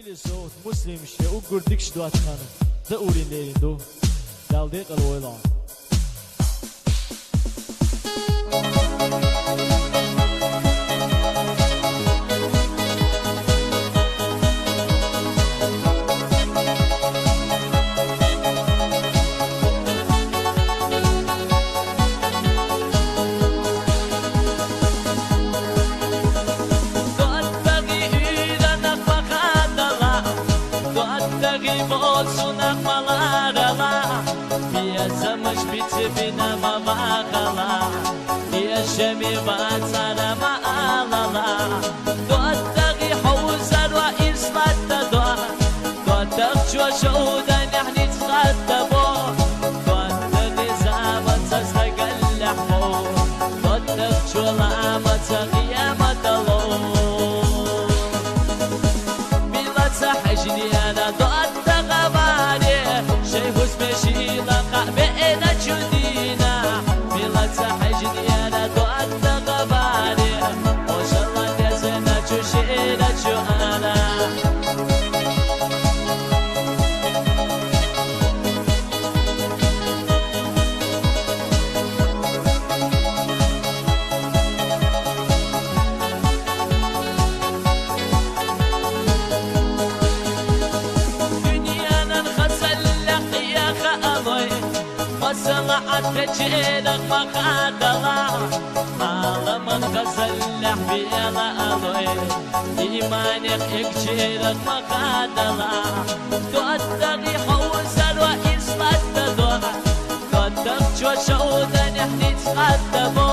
إلي صوت مسلم شيء وقردك شدوات خانم تقولين ليلين دو دال ديق الويلان Sunak malagala Piyasamaş bitibine mavagala Piyashemi vatsara maalala Dottagi hawzar wa islatta doa Dottak chwa shoudan yahni tskatta bo Dottagi zaman sastagallah bo Dottak chwa lama taqiyamata lo Bilatsa hajni ana dotta صلعت تجيلك مخادلا عالم غزلح بيلا ألوي إيمانك اكجيلك مخادلا تؤدغي حوزر وإصلات دوا تؤدغ جو شودا نحن تخدمو